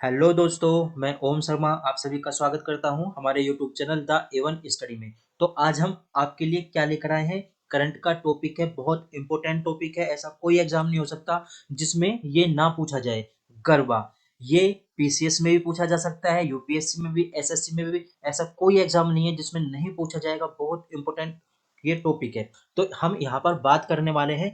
Hello दोस्तों, मैं ओम शर्मा आप सभी का स्वागत करता हूं हमारे YouTube channel the Avon study में। तो आज हम आपके लिए क्या लेकर आए हैं। करंट का टॉपिक है, बहुत इंपॉर्टेंट टॉपिक है। ऐसा कोई एग्जाम नहीं हो सकता जिसमें ये ना पूछा जाए। गरबा ये पीसीएस में भी पूछा जा सकता है, यूपीएससी में भी, एसएससी में भी। ऐसा कोई एग्जाम नहीं है जिसमें नहीं पूछा जाएगा। बहुत इंपॉर्टेंट ये टॉपिक है। तो हम यहाँ पर बात करने वाले हैं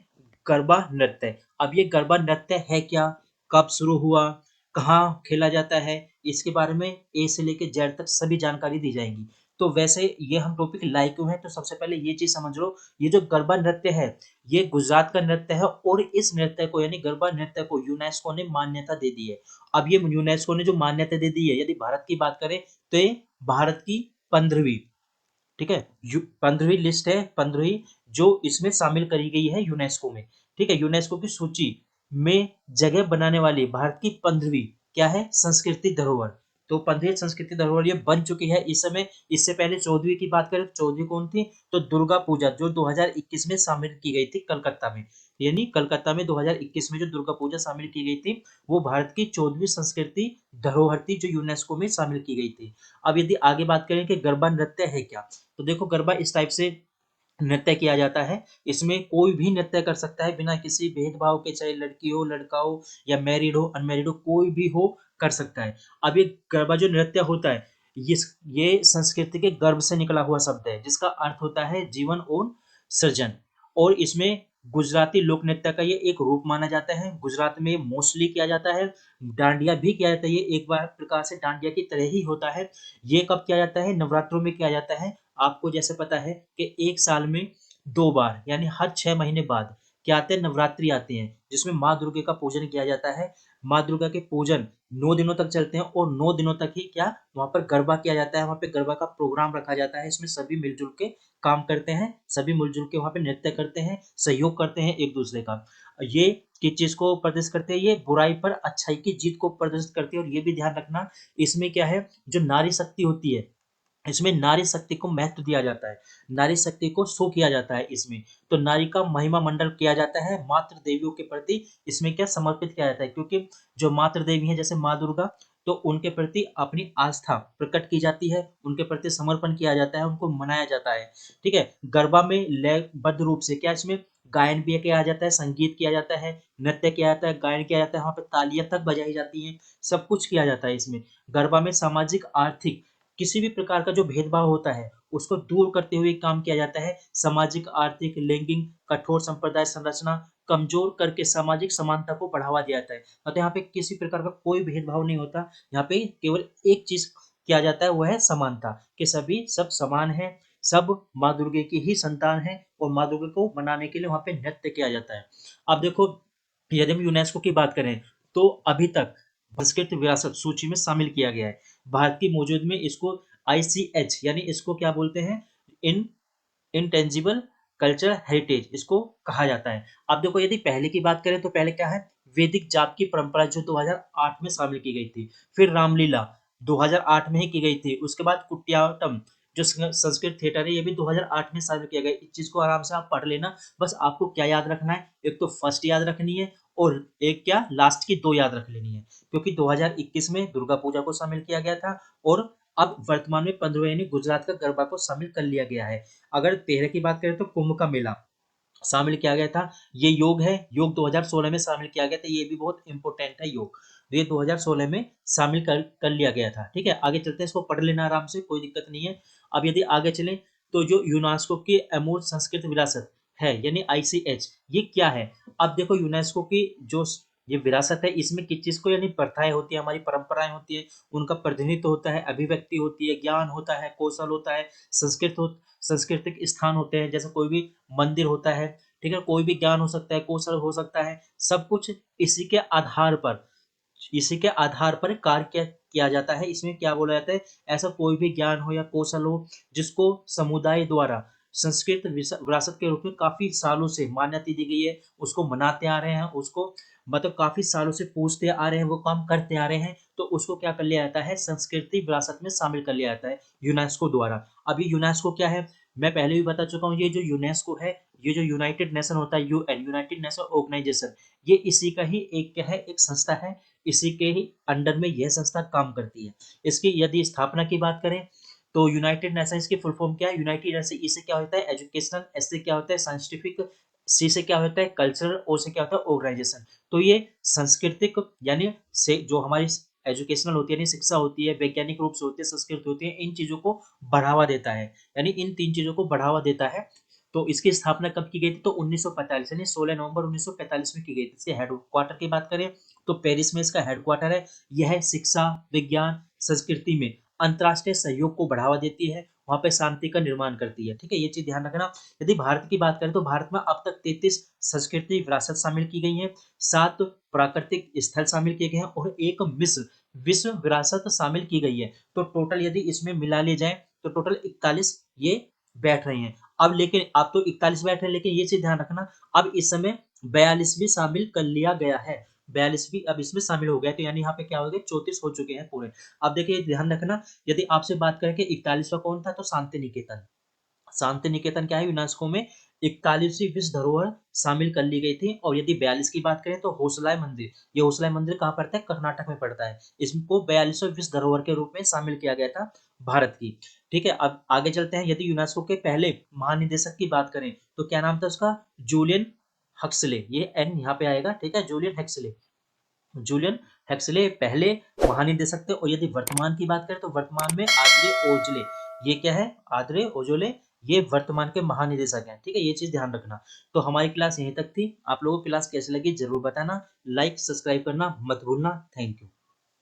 गरबा नृत्य। अब ये गरबा नृत्य है क्या, कब शुरू हुआ, कहाँ खेला जाता है, इसके बारे में ए से लेके जेड तक सभी जानकारी दी जाएगी। तो वैसे ये हम टॉपिक लाए क्यों है, तो सबसे पहले ये चीज समझ लो। ये जो गरबा नृत्य है ये गुजरात का नृत्य है, और इस नृत्य को यानी गरबा नृत्य को यूनेस्को ने मान्यता दे दी है। अब ये यूनेस्को ने जो मान्यता दे दी है, यदि भारत की बात करें तो ये भारत की 15वीं, ठीक है, 15वीं लिस्ट है, 15वीं जो इसमें शामिल करी गई है यूनेस्को में। ठीक है, यूनेस्को की सूची में जगह बनाने वाली भारत की 15वीं क्या है, संस्कृति धरोहर। तो 15वीं संस्कृति धरोहर ये बन चुकी है इस समय। इससे पहले 14वीं की बात करें तो 14वीं कौन थी, तो दुर्गा पूजा जो 2021 में शामिल की गई थी कलकत्ता में। यानी कलकत्ता में 2021 में जो दुर्गा पूजा शामिल की गई थी वो भारत की 14वीं संस्कृति धरोहर थी जो यूनेस्को में शामिल की गई थी। अब यदि आगे बात करें कि गरबा नृत्य है क्या, तो देखो गरबा इस टाइप से नृत्य किया जाता है। इसमें कोई भी नृत्य कर सकता है बिना किसी भेदभाव के, चाहे लड़की हो, लड़का हो, या मैरिड हो, अनमैरिड हो, कोई भी हो कर सकता है। अब ये गरबा जो नृत्य होता है ये संस्कृति के गर्भ से निकला हुआ शब्द है जिसका अर्थ होता है जीवन और सृजन। और इसमें गुजराती लोक नृत्य का ये एक रूप माना जाता है। गुजरात में मोस्टली किया जाता है। डांडिया भी किया जाता है, ये एक बार प्रकार से डांडिया की तरह ही होता है। ये कब किया जाता है, नवरात्रों में किया जाता है। आपको जैसे पता है कि एक साल में 2 बार यानी हर 6 महीने बाद क्या आते हैं, नवरात्रि आती हैं, जिसमें माँ दुर्गा का पूजन किया जाता है। माँ दुर्गा के पूजन 9 दिनों तक चलते हैं, और 9 दिनों तक ही क्या वहाँ पर गरबा किया जाता है। वहाँ पे गरबा का प्रोग्राम रखा जाता है। इसमें सभी मिलजुल के काम करते हैं, सभी मिलजुल के वहाँ पे नृत्य करते हैं, सहयोग करते हैं एक दूसरे का। ये किस चीज को प्रदर्शित करते हैं, ये बुराई पर अच्छाई की जीत को प्रदर्शित करते हैं। और ये भी ध्यान रखना, इसमें क्या है, जो नारी शक्ति होती है इसमें नारी शक्ति को महत्व दिया जाता है, नारी शक्ति को शो किया जाता है इसमें। तो नारी का महिमा मंडल किया जाता है, मातृ देवियों के प्रति इसमें क्या समर्पित किया जाता है, क्योंकि जो मातृ देवी है जैसे माँ दुर्गा, तो उनके प्रति अपनी आस्था प्रकट की जाती है, उनके प्रति समर्पण किया जाता है, उनको मनाया जाता है। ठीक है, गरबा में लयबद्ध रूप से क्या इसमें गायन भी किया जाता है, संगीत किया जाता है, नृत्य किया जाता है, गायन किया जाता है, वहाँ पे तालियां तक बजाई जाती हैं, सब कुछ किया जाता है इसमें। गरबा में सामाजिक आर्थिक किसी भी प्रकार का जो भेदभाव होता है उसको दूर करते हुए काम किया जाता है। सामाजिक आर्थिक लैंगिक कठोर संप्रदाय संरचना कमजोर करके सामाजिक समानता को बढ़ावा दिया जाता है। मतलब यहाँ पे किसी प्रकार का कोई भेदभाव नहीं होता। यहाँ पे केवल एक चीज किया जाता है, वह है समानता, कि सभी सब समान है, सब माँ दुर्गे की ही संतान है, और माँ दुर्गे को मनाने के लिए वहां पे नृत्य किया जाता है। अब देखो, यदि हम यूनेस्को की बात करें तो अभी तक सांस्कृतिक विरासत सूची में शामिल किया गया है। भारत की मौजूद में इसको आईसीएच यानी इसको क्या बोलते हैं, इन इंटेंजिबल कल्चर हेरिटेज इसको कहा जाता है। अब देखो, यदि पहले की बात करें तो पहले क्या है, वैदिक जाप की परंपरा जो 2008 में शामिल की गई थी। फिर रामलीला 2008 में ही की गई थी। उसके बाद कुटियाट्टम जो संस्कृत थिएटर है ये भी 2008 में शामिल किया गया। इस चीज को आराम से आप पढ़ लेना। बस आपको क्या याद रखना है, एक तो फर्स्ट याद रखनी है, और एक क्या लास्ट की 2 याद रख लेनी है, क्योंकि 2021 में दुर्गा पूजा को शामिल किया गया था, और अब वर्तमान में 15 यानी गुजरात का गरबा को शामिल कर लिया गया है। अगर 13 की बात करें तो कुंभ का मेला शामिल किया गया था। ये योग है, योग 2016 में शामिल किया गया था। ये भी बहुत इंपॉर्टेंट है योग। तो ये 2016 में शामिल कर लिया गया था। ठीक है, आगे चलते हैं, इसको पढ़ लेना आराम से, कोई दिक्कत नहीं है। अब यदि आगे चलें तो जो यूनेस्को की अमूर्त संस्कृत विरासत है यानी आईसीएच, ये क्या है। अब देखो, यूनेस्को की जो ये विरासत है इसमें किस चीज को यानी प्रथाएं होती है, हमारी परंपराएं होती है, उनका प्रतिनिधित्व होता है, अभिव्यक्ति होती है, ज्ञान होता है, कौशल होता है, संस्कृत हो सांस्कृतिक स्थान होते हैं, जैसे कोई भी मंदिर होता है। ठीक है, कोई भी ज्ञान हो सकता है, कौशल हो सकता है, सब कुछ इसी के आधार पर कार्य किया जाता है। इसमें क्या बोला जाता है, ऐसा कोई भी ज्ञान हो या कौशल हो जिसको समुदाय द्वारा संस्कृत विरासत के रूप में काफी सालों से मान्यता दी गई है, उसको मनाते आ रहे हैं, उसको मतलब काफी सालों से पूछते आ रहे हैं, वो काम करते आ रहे हैं, तो उसको क्या कर लिया जाता है, संस्कृति विरासत में शामिल कर लिया जाता है यूनेस्को द्वारा। अब ये यूनेस्को क्या है, मैं पहले भी बता चुका हूँ। ये जो यूनेस्को है, ये जो यूनाइटेड नेशन होता है, यूएन यूनाइटेड नेशन ऑर्गेनाइजेशन, ये इसी का ही एक क्या है, एक संस्था है। इसी के ही अंडर में यह संस्था काम करती है। इसकी यदि स्थापना की बात करें तो यूनाइटेड नेशंस की फुल फॉर्म क्या है? यूनाइटेड नेशन, ई से क्या होता है? एजुकेशनल, एस से क्या होता है? साइंटिफिक, सी से क्या होता है? कल्चरल, ओ से क्या होता है? ऑर्गेनाइजेशन। तो ये सांस्कृतिक यानी से जो हमारी एजुकेशनल होती है, यानी शिक्षा होती है, वैज्ञानिक रूप से होती है, संस्कृत होती है, इन चीजों को बढ़ावा देता है, यानी इन तीन चीजों को बढ़ावा देता है। तो इसकी स्थापना कब की गई थी? तो 1945 यानी 16 नवंबर 1945 में की गई थी। इसके हेडक्वार्टर की बात करें तो पेरिस में इसका हेडक्वार्टर है। यह शिक्षा, विज्ञान, संस्कृति में अंतर्राष्ट्रीय सहयोग को बढ़ावा देती है, वहां पे शांति का निर्माण करती है। ठीक है, ये चीज ध्यान रखना। यदि भारत की बात करें तो भारत में अब तक 33 संस्कृति विरासत शामिल की गई है, 7 प्राकृतिक स्थल शामिल किए गए हैं और एक मिस्र विश्व विरासत शामिल की गई है। तो टोटल यदि इसमें मिला ले जाए तो टोटल 41 ये बैठ रहे हैं। अब लेकिन अब तो 41 बैठ रहे हैं, लेकिन ये चीज ध्यान रखना, अब इस समय 42 भी शामिल कर लिया गया है। 42 भी अब इसमें शामिल हो गया, तो यानी यहाँ पे क्या हो गया? 34 हो चुके हैं पूरे। अब देखिए ध्यान रखना, यदि आपसे बात करें कि 41वां कौन था, तो शांति निकेतन। शांति निकेतन क्या है? यूनेस्को में 41वीं विश्व धरोहर शामिल कर ली गई थी। और यदि 42 की बात करें तो होसलाई मंदिर, ये होसलाई मंदिर कहाँ पड़ता है? कर्नाटक में पड़ता है। इसको 42वें विश्व धरोहर के रूप में शामिल किया गया था भारत की। ठीक है, अब आगे चलते हैं। यदि यूनेस्को के पहले महानिदेशक की बात करें तो क्या नाम था उसका? जूलियन हक्सले, ये एन यहाँ पे आएगा। ठीक है, जूलियन हेक्सले। जूलियन हेक्सले पहले महानिदेशक थे। और यदि वर्तमान की बात करें तो वर्तमान में आद्रे ओजले, ये क्या है? आद्रे ओजोले, ये वर्तमान के महानिदेशक हैं। ठीक है, ये चीज ध्यान रखना। तो हमारी क्लास यहीं तक थी। आप लोगों को क्लास कैसी लगी जरूर बताना, लाइक सब्सक्राइब करना मत भूलना। Thank you.